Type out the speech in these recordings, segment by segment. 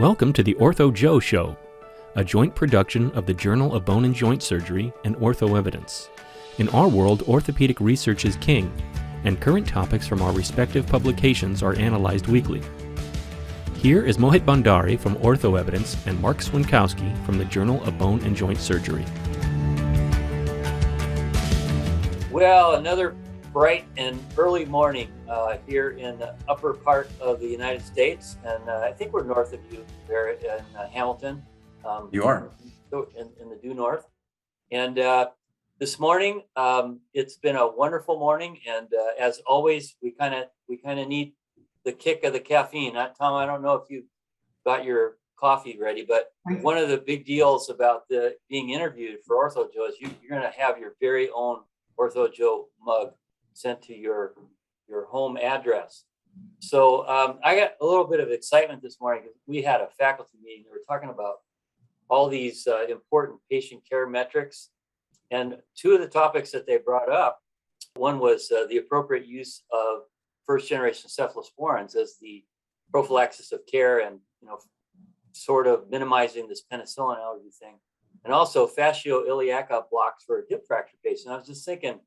Welcome to the Ortho Joe Show, a joint production of the Journal of Bone and Joint Surgery and Ortho Evidence. In our world, orthopedic research is king, and current topics from our respective publications are analyzed weekly. Here is Mohit Bhandari from Ortho Evidence and Mark Swinkowski from the Journal of Bone and Joint Surgery. Well, another bright and early morning here in the upper part of the United States, and I think we're north of you there in Hamilton. You are in the due north, and this morning it's been a wonderful morning, and as always, we kind of need the kick of the caffeine. Tom, I don't know if you got your coffee ready, but one of the big deals about being interviewed for Ortho Joe is you're going to have your very own Ortho Joe mug sent to your home address. So I got a little bit of excitement this morning because we had a faculty meeting. They were talking about all these important patient care metrics. And two of the topics that they brought up, one was the appropriate use of first generation cephalosporins as the prophylaxis of care and, sort of minimizing this penicillin allergy thing. And also fascio-iliaca blocks for hip fracture patients. And I was just thinking,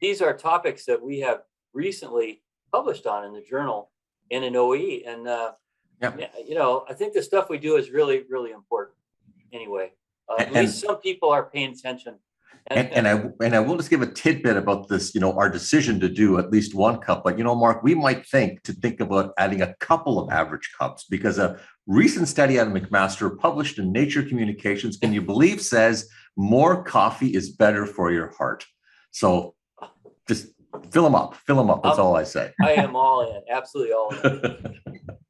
these are topics that we have recently published on in the journal and in OE. And, I think the stuff we do is really, really important anyway. At least some people are paying attention. And I will just give a tidbit about this, our decision to do at least one cup. But, Mark, we might think about adding a couple of average cups because a recent study out of McMaster published in Nature Communications, can you believe, says more coffee is better for your heart. So just fill them up. That's all I say. I am all in, absolutely all in.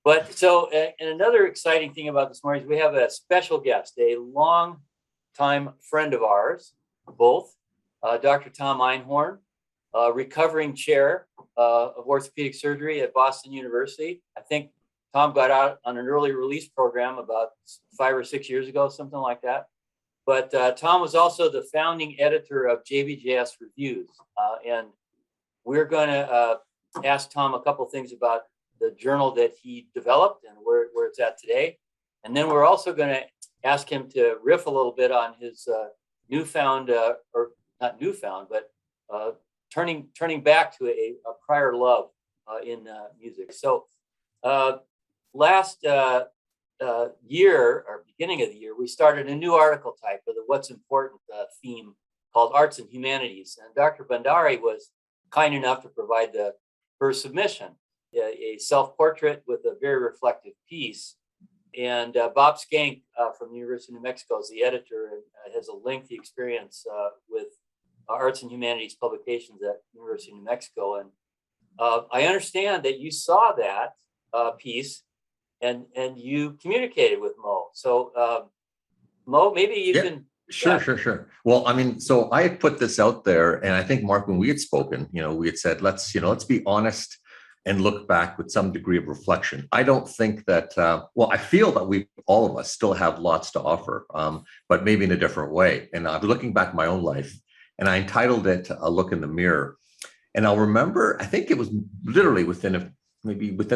But so, and another exciting thing about this morning is we have a special guest, a long-time friend of ours, both, Dr. Tom Einhorn, recovering chair of orthopedic surgery at Boston University. I think Tom got out on an early release program about 5 or 6 years ago, something like that. But Tom was also the founding editor of JBJS Reviews. And we're going to ask Tom a couple of things about the journal that he developed and where it's at today. And then we're also going to ask him to riff a little bit on his newfound, or not newfound, but turning back to a prior love in music. So last year, or beginning of the year, we started a new article type of the What's Important theme called Arts and Humanities. And Dr. Bhandari was kind enough to provide the first submission, a self-portrait with a very reflective piece. And Bob Skank from the University of New Mexico is the editor and has a lengthy experience with arts and humanities publications at University of New Mexico. And I understand that you saw that piece and you communicated with Mo. So Mo, maybe you can. Sure. Well, so I had put this out there, and I think, Mark, when we had spoken, we had said, let's be honest and look back with some degree of reflection. I don't think that, I feel that we, all of us, still have lots to offer, but maybe in a different way. And I'm looking back my own life, and I entitled it A Look in the Mirror. And I'll remember, I think it was literally within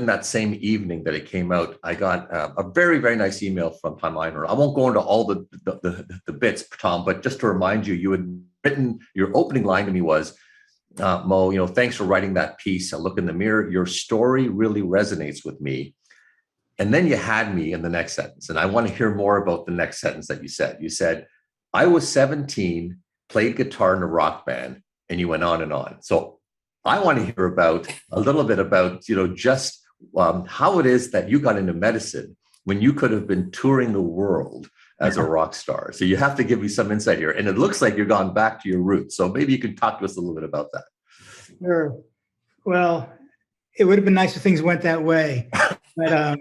that same evening that it came out, I got a very, very nice email from Tom Einhorn. I won't go into all the bits, Tom, but just to remind you, you had written, your opening line to me was, Mo, thanks for writing that piece, A Look in the Mirror. Your story really resonates with me. And then you had me in the next sentence. And I want to hear more about the next sentence that you said. You said, I was 17, played guitar in a rock band, and you went on and on. So I want to hear a little bit about, just how it is that you got into medicine when you could have been touring the world as a rock star. So you have to give me some insight here. And it looks like you're gone back to your roots. So maybe you can talk to us a little bit about that. Sure. Well, it would have been nice if things went that way. But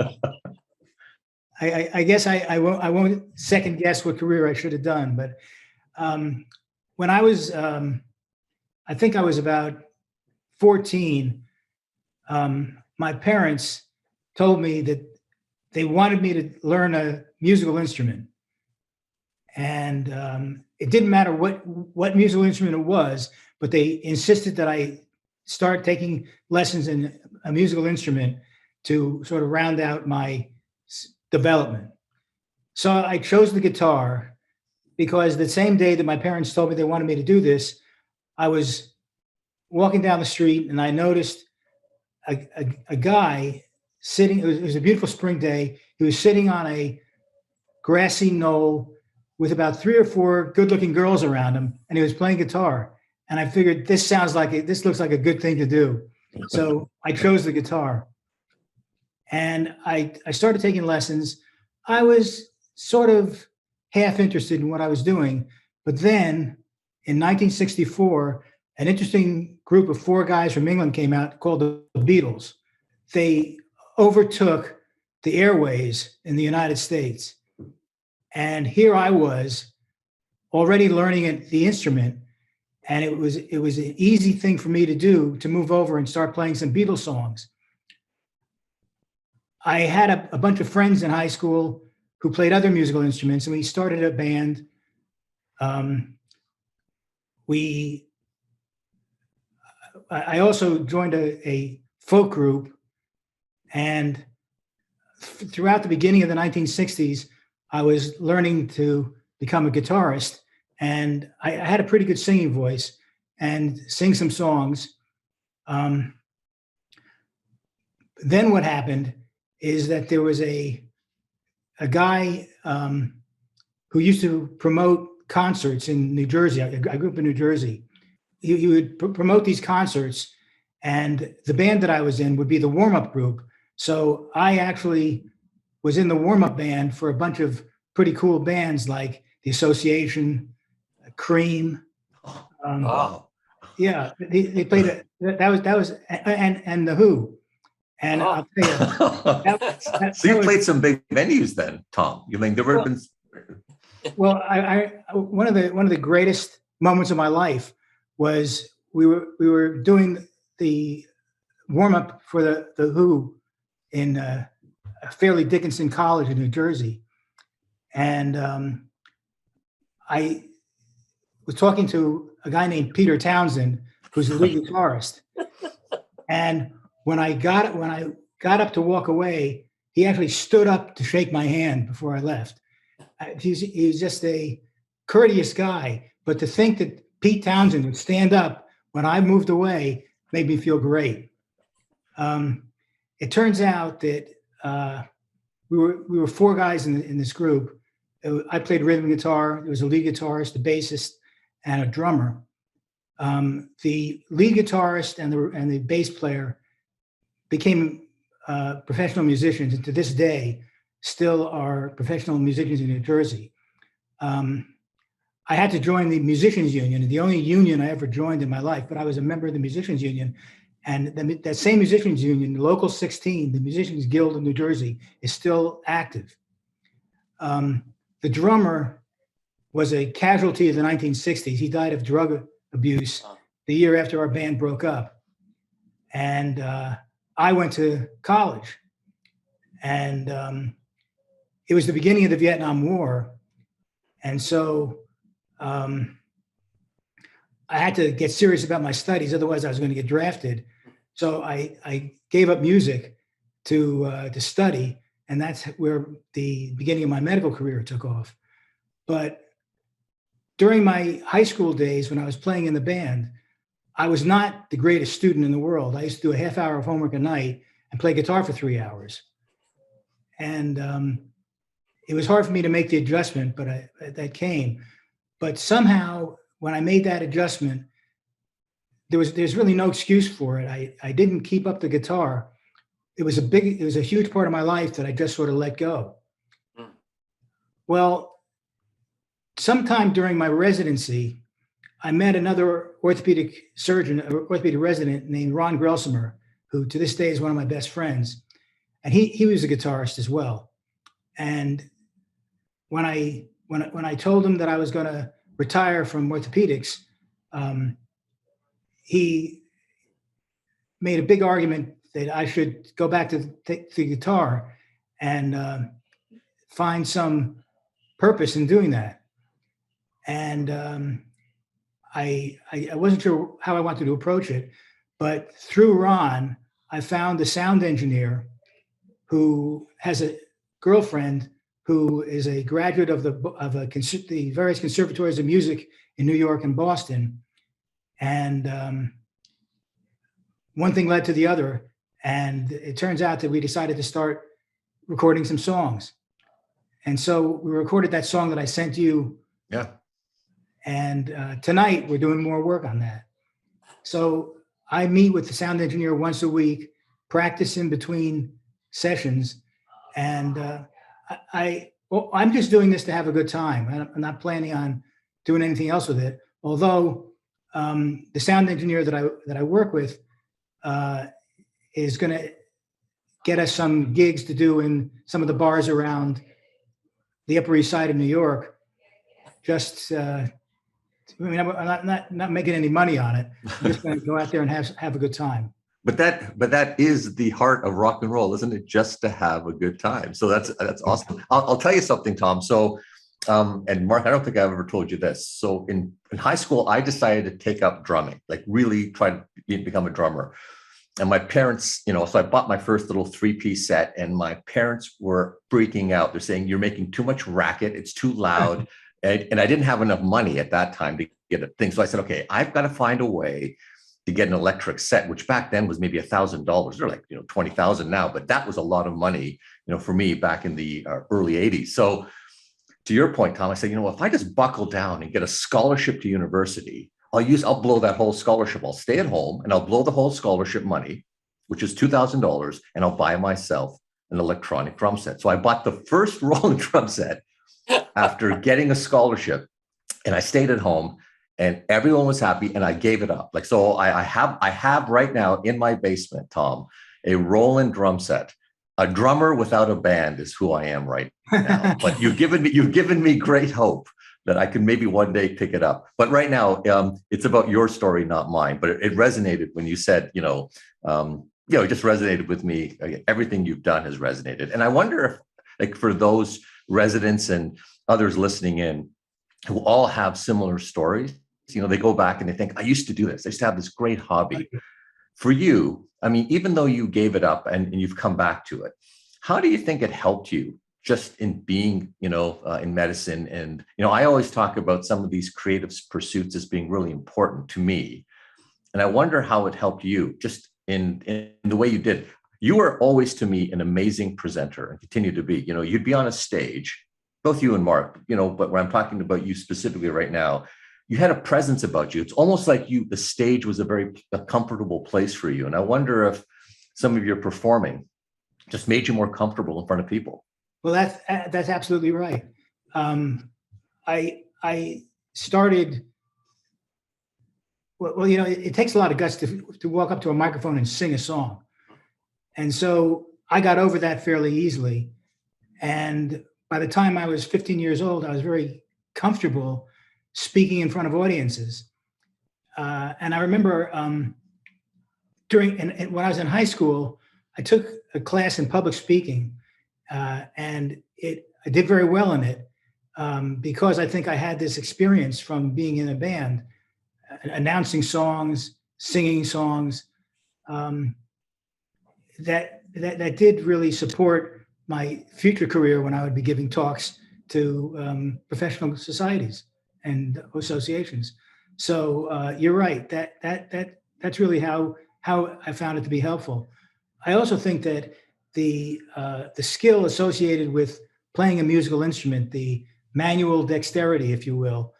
I guess I won't second guess what career I should have done. But when I was, I think I was about 14, my parents told me that they wanted me to learn a musical instrument. And it didn't matter what musical instrument it was, but they insisted that I start taking lessons in a musical instrument to sort of round out my development. So I chose the guitar because the same day that my parents told me they wanted me to do this, I was walking down the street and I noticed a guy sitting. It was a beautiful spring day. He was sitting on a grassy knoll with about 3 or 4 good-looking girls around him, and he was playing guitar. And I figured this looks like a good thing to do. So I chose the guitar, and I started taking lessons. I was sort of half interested in what I was doing, but then in 1964, an interesting group of 4 guys from England came out called the Beatles. They overtook the airways in the United States. And here I was already learning the instrument. And it was an easy thing for me to do, to move over and start playing some Beatles songs. I had a bunch of friends in high school who played other musical instruments, and we started a band. I also joined a folk group, and throughout the beginning of the 1960s, I was learning to become a guitarist, and I had a pretty good singing voice and sing some songs. Then what happened is that there was a guy who used to promote concerts in New Jersey. I grew up in New Jersey. He would promote these concerts, and the band that I was in would be the warm-up group. So I actually was in the warm-up band for a bunch of pretty cool bands like the Association, Cream. Wow. Yeah, they played that was and the Who. And I'll tell you, so you played some big venues then, Tom. You mean there would have been? Well, I one of the greatest moments of my life was we were doing the warm up for the Who in Fairleigh Dickinson College in New Jersey, and I was talking to a guy named Peter Townshend, who's the lead guitarist, and when I got up to walk away, he actually stood up to shake my hand before I left. He was just a courteous guy, but to think that Pete Townshend would stand up when I moved away made me feel great. It turns out that we were 4 guys in this group. I played rhythm guitar. There was a lead guitarist, a bassist, and a drummer. The lead guitarist and the bass player became professional musicians, and to this day still are professional musicians in New Jersey. I had to join the Musicians Union, the only union I ever joined in my life, but I was a member of the Musicians Union. And that same Musicians Union, Local 16, the Musicians Guild of New Jersey, is still active. The drummer was a casualty of the 1960s. He died of drug abuse the year after our band broke up. And I went to college. And it was the beginning of the Vietnam War. And so I had to get serious about my studies, otherwise I was going to get drafted. So I gave up music to study, and that's where the beginning of my medical career took off. But during my high school days, when I was playing in the band, I was not the greatest student in the world. I used to do a half hour of homework a night and play guitar for 3 hours. And it was hard for me to make the adjustment, but that came. But somehow, when I made that adjustment, there's really no excuse for it. I didn't keep up the guitar. It was a huge part of my life that I just sort of let go. Well, sometime during my residency, I met another orthopedic surgeon, or orthopedic resident named Ron Grelsimer, who to this day is one of my best friends. And he was a guitarist as well. And when I told him that I was going to retire from orthopedics, he made a big argument that I should go back to the guitar and find some purpose in doing that. And I wasn't sure how I wanted to approach it, but through Ron, I found a sound engineer who has a girlfriend who is a graduate of the various conservatories of music in New York and Boston. And one thing led to the other. And it turns out that we decided to start recording some songs. And so we recorded that song that I sent you. Yeah. And tonight we're doing more work on that. So I meet with the sound engineer once a week, practice in between sessions. And I'm just doing this to have a good time. I'm not planning on doing anything else with it. Although the sound engineer that I work with is going to get us some gigs to do in some of the bars around the Upper East Side of New York. Just, I mean, I'm not making any money on it. I'm just going to go out there and have a good time. But that is the heart of rock and roll, isn't it? Just to have a good time. So that's awesome. I'll tell you something, Tom. So, and Mark, I don't think I've ever told you this. So in high school, I decided to take up drumming, like really try to become a drummer. And my parents, so I bought my first little 3-piece set, and my parents were freaking out. They're saying, "You're making too much racket. It's too loud." And I didn't have enough money at that time to get a thing. So I said, okay, I've got to find a way to get an electric set, which back then was maybe $1,000. They're like, 20,000 now, but that was a lot of money, for me back in the early 80s. So to your point, Tom, I said, if I just buckle down and get a scholarship to university, I'll blow that whole scholarship. I'll stay at home and I'll blow the whole scholarship money, which is $2,000, and I'll buy myself an electronic drum set. So I bought the first Roland drum set after getting a scholarship, and I stayed at home, and everyone was happy, and I gave it up. So I have right now in my basement, Tom, a Roland drum set. A drummer without a band is who I am right now. But you've given me great hope that I can maybe one day pick it up. But right now, it's about your story, not mine. But it resonated when you said, it just resonated with me. Everything you've done has resonated. And I wonder if, for those residents and others listening in who all have similar stories, they go back and they think, I used to do this. I used to have this great hobby. For you, I mean, even though you gave it up and you've come back to it, how do you think it helped you just in being, in medicine? And, I always talk about some of these creative pursuits as being really important to me. And I wonder how it helped you just in the way you did. You were always, to me, an amazing presenter and continue to be. You'd be on a stage, both you and Mark, but when I'm talking about you specifically right now, you had a presence about you. It's almost like the stage was a comfortable place for you. And I wonder if some of your performing just made you more comfortable in front of people. Well, that's absolutely right. I started. Well, it takes a lot of guts to walk up to a microphone and sing a song. And so I got over that fairly easily. And by the time I was 15 years old, I was very comfortable speaking in front of audiences. And I remember when I was in high school, I took a class in public speaking, and I did very well in it because I think I had this experience from being in a band, announcing songs, singing songs, that did really support my future career when I would be giving talks to professional societies and associations. So you're right. That's really how I found it to be helpful. I also think that the skill associated with playing a musical instrument, the manual dexterity, if you will,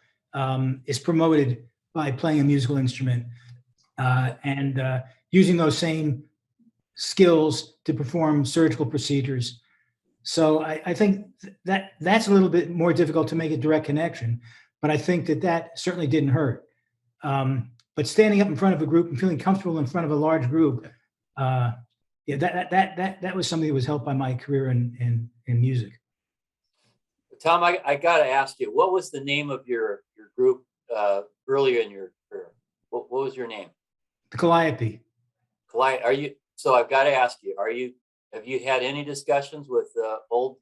is promoted by playing a musical instrument and using those same skills to perform surgical procedures. So I think that's a little bit more difficult to make a direct connection, but I think that certainly didn't hurt. But standing up in front of a group and feeling comfortable in front of a large group, that was something that was helped by my career in music. Tom, I got to ask you, what was the name of your group earlier in your career? What was your name? The Calliope. So I've got to ask you, have you had any discussions with old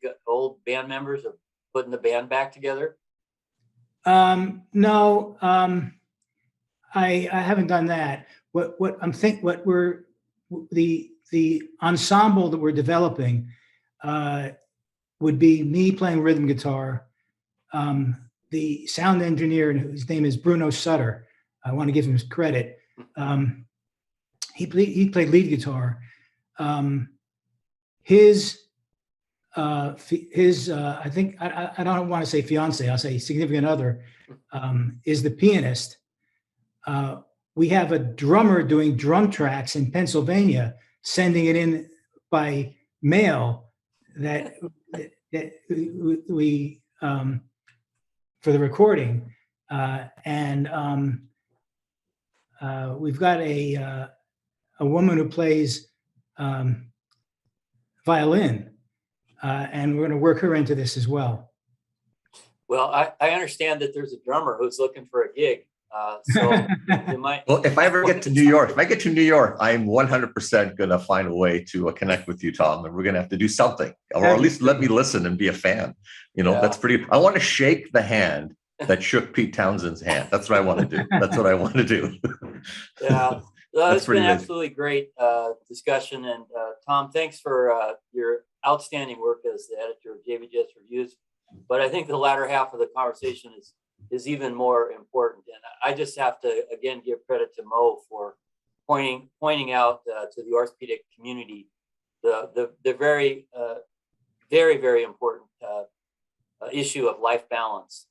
band members of putting the band back together? No, I haven't done that. The ensemble that we're developing would be me playing rhythm guitar. The sound engineer, whose name is Bruno Sutter, I want to give him credit. He played lead guitar. I think I don't want to say fiance, I'll say significant other, is the pianist. We have a drummer doing drum tracks in Pennsylvania, sending it in by mail that we for the recording, and we've got a woman who plays violin, and we're going to work her into this as well. Well, I understand that there's a drummer who's looking for a gig. So you might. Well, if I ever get to New York, I'm 100% going to find a way to connect with you, Tom, and we're going to have to do something, or at least let me listen and be a fan. That's pretty. I want to shake the hand that shook Pete Townshend's hand. That's what I want to do. That's what I want to do. Yeah, well, it's been absolutely great discussion. And Tom, thanks for your outstanding work as the editor of JBJS Reviews. But I think the latter half of the conversation is even more important. And I just have to, again, give credit to Mo for pointing out to the orthopedic community the very, very, very important issue of life balance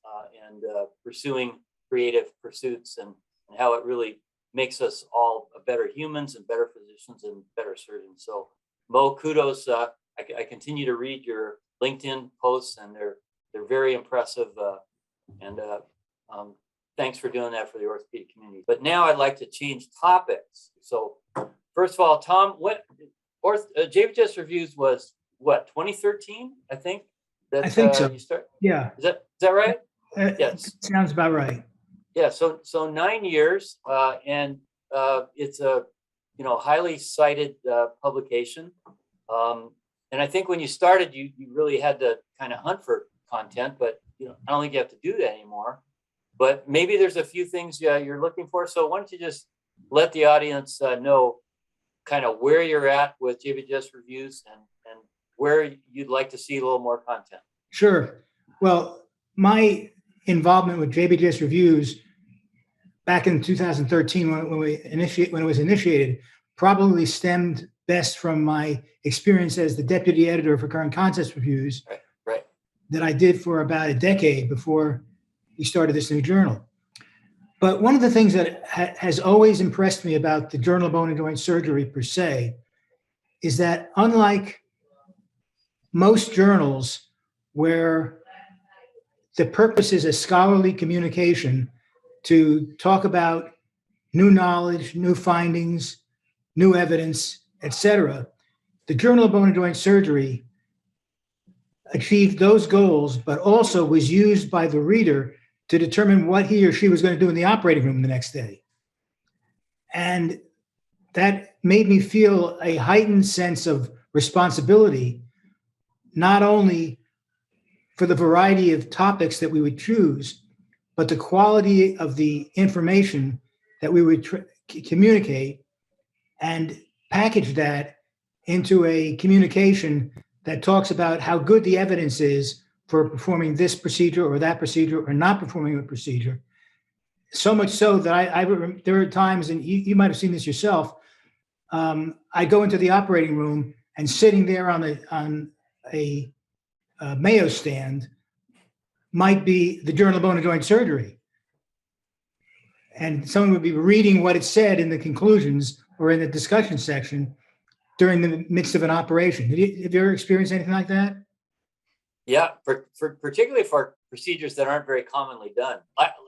and pursuing creative pursuits and how it really makes us all better humans and better physicians and better surgeons. So Mo, kudos. I continue to read your LinkedIn posts, and they're very impressive. And thanks for doing that for the orthopedic community. But now I'd like to change topics. So first of all, Tom, JBJS Reviews was what, 2013, I think? I think so. You start? Yeah. Is that right? Yes. Sounds about right. Yeah. So 9 years, and it's a highly cited publication. And I think when you started, you really had to kind of hunt for content, but I don't think you have to do that anymore. But maybe there's a few things you're looking for. So why don't you just let the audience know kind of where you're at with JBJS Reviews and where you'd like to see a little more content. Sure. Well, my involvement with JBJS Reviews back in 2013, when it was initiated, probably stemmed best from my experience as the deputy editor for Current Concepts Reviews. Right. That I did for about a decade before we started this new journal. But one of the things that has always impressed me about the Journal of Bone and Joint Surgery per se is that, unlike most journals where the purpose is a scholarly communication to talk about new knowledge, new findings, new evidence, etc., the Journal of Bone and Joint Surgery achieved those goals, but also was used by the reader to determine what he or she was going to do in the operating room the next day. And that made me feel a heightened sense of responsibility, not only for the variety of topics that we would choose, but the quality of the information that we would communicate, and package that into a communication that talks about how good the evidence is for performing this procedure or that procedure or not performing a procedure. So much so that there are times, and you might have seen this yourself, I go into the operating room and sitting there on a Mayo stand might be the Journal of Bone and Joint Surgery. And someone would be reading what it said in the conclusions or in the discussion section during the midst of an operation. Have you ever experienced anything like that? Yeah, for particularly for procedures that aren't very commonly done.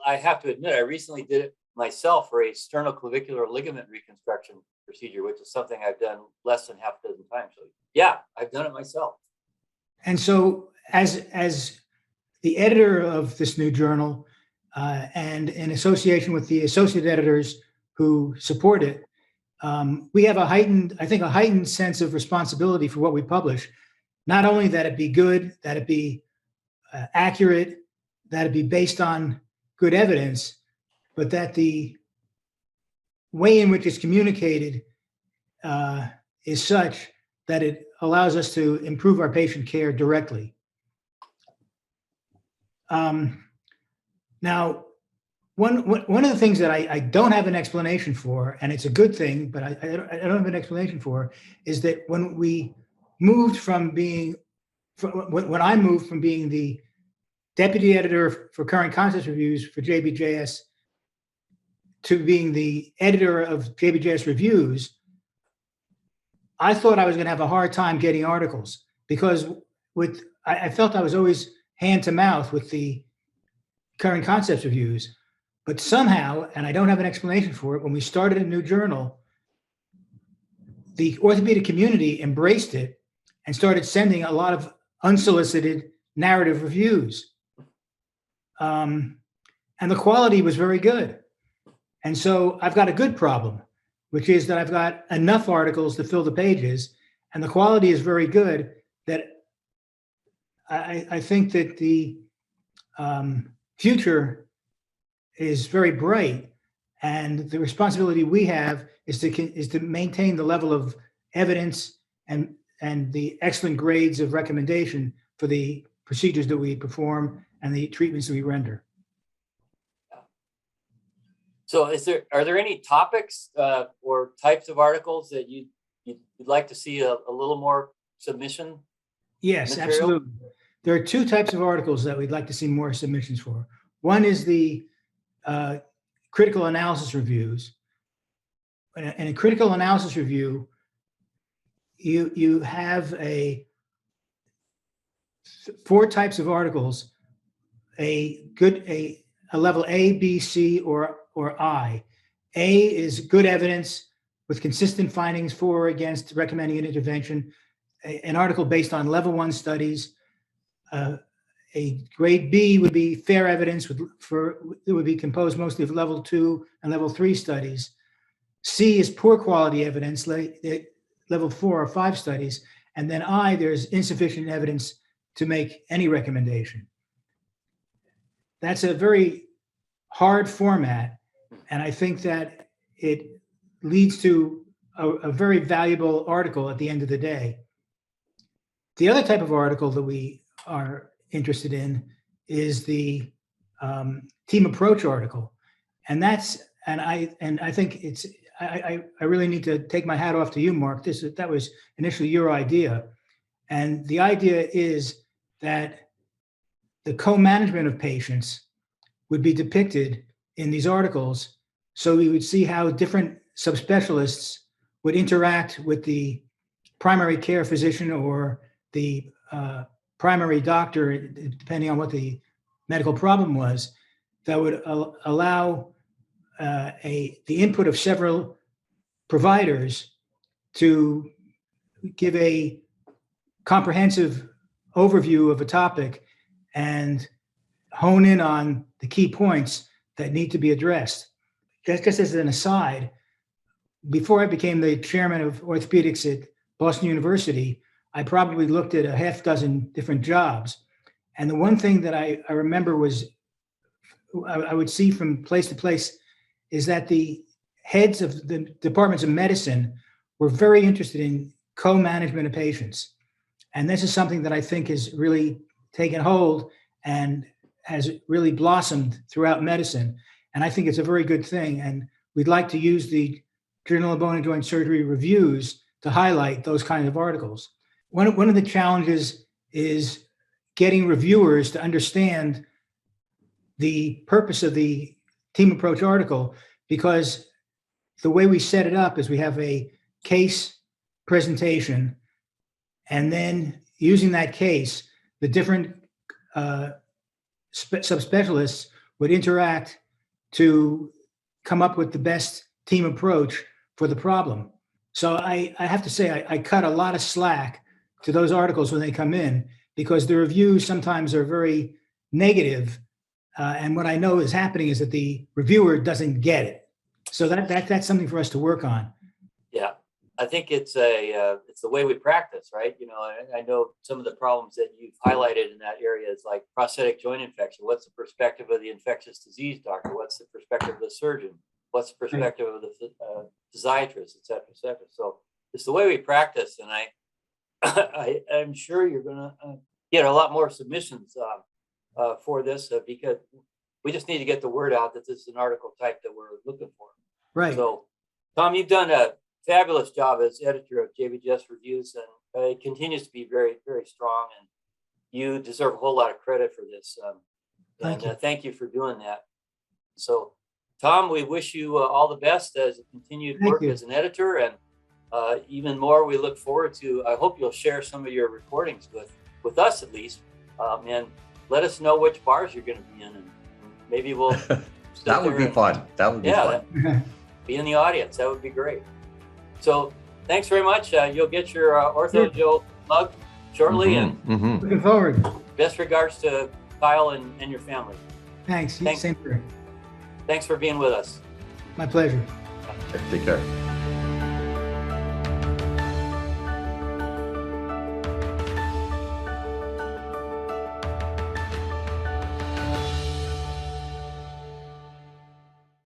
I have to admit, I recently did it myself for a sternoclavicular ligament reconstruction procedure, which is something I've done less than half a dozen times. So yeah, I've done it myself. And so as the editor of this new journal, and in association with the associate editors who support it, we have a heightened sense of responsibility for what we publish. Not only that it be good, that it be accurate, that it be based on good evidence, but that the way in which it's communicated is such that it allows us to improve our patient care directly. Now, one of the things that I don't have an explanation for, and it's a good thing, but I don't have an explanation for, is that when we moved from being, when I moved from being the deputy editor for current concepts reviews for JBJS to being the editor of JBJS Reviews, I thought I was going to have a hard time getting articles because I felt I was always hand to mouth with the current concepts reviews. But somehow, and I don't have an explanation for it, when we started a new journal, the orthopedic community embraced it and started sending a lot of unsolicited narrative reviews. And the quality was very good. And so I've got a good problem, which is that I've got enough articles to fill the pages, and the quality is very good that I think that the future is very bright, and the responsibility we have is to maintain the level of evidence and the excellent grades of recommendation for the procedures that we perform and the treatments that we render. So are there any topics or types of articles that you'd like to see a little more submission? Yes, material? absolutely. There are two types of articles that we'd like to see more submissions for. One is the critical analysis reviews. In a critical analysis review, you have four types of articles: a level A, B, C, or I. A is good evidence with consistent findings for or against recommending an intervention. An article based on level 1 studies. A grade B would be fair evidence it would be composed mostly of level 2 and level 3 studies. C is poor quality evidence, level 4 or 5 studies. And then I, there's insufficient evidence to make any recommendation. That's a very hard format, and I think that it leads to a very valuable article at the end of the day. The other type of article that we are interested in is the team approach article, and I think I really need to take my hat off to you, Mark. That was initially your idea, and the idea is that the co-management of patients would be depicted in these articles, so we would see how different subspecialists would interact with the primary care physician or the primary doctor, depending on what the medical problem was, that would allow the input of several providers to give a comprehensive overview of a topic and hone in on the key points that need to be addressed. Just as an aside, before I became the chairman of orthopedics at Boston University, I probably looked at a half dozen different jobs. And the one thing that I remember was I would see from place to place is that the heads of the departments of medicine were very interested in co-management of patients. And this is something that I think has really taken hold and has really blossomed throughout medicine. And I think it's a very good thing. And we'd like to use the Journal of Bone and Joint Surgery reviews to highlight those kinds of articles. One of the challenges is getting reviewers to understand the purpose of the team approach article, because the way we set it up is we have a case presentation, and then using that case, the different subspecialists would interact to come up with the best team approach for the problem. So I have to say, I cut a lot of slack to those articles when they come in, because the reviews sometimes are very negative. And what I know is happening is that the reviewer doesn't get it. So that's something for us to work on. Yeah, I think it's the way we practice, right? You know, I know some of the problems that you've highlighted in that area is like prosthetic joint infection. What's the perspective of the infectious disease doctor? What's the perspective of the surgeon? What's the perspective of the physiatrist, et cetera, et cetera. So it's the way we practice, and I'm sure you're going to get a lot more submissions. for this because we just need to get the word out that this is an article type that we're looking for. Right. So, Tom, you've done a fabulous job as editor of JBJS Reviews, and it continues to be very, very strong. And you deserve a whole lot of credit for this. Thank you for doing that. So, Tom, we wish you all the best as a continued work as an editor, and even more, we look forward to. I hope you'll share some of your recordings with us at least, and let us know which bars you're going to be in, and maybe we'll. That would be fun. That would be fun. Be in the audience. That would be great. So, thanks very much. You'll get your Ortho Joe mug shortly, and looking forward. Best regards to Kyle and your family. Thanks. Same here. Thanks for being with us. My pleasure. Take care.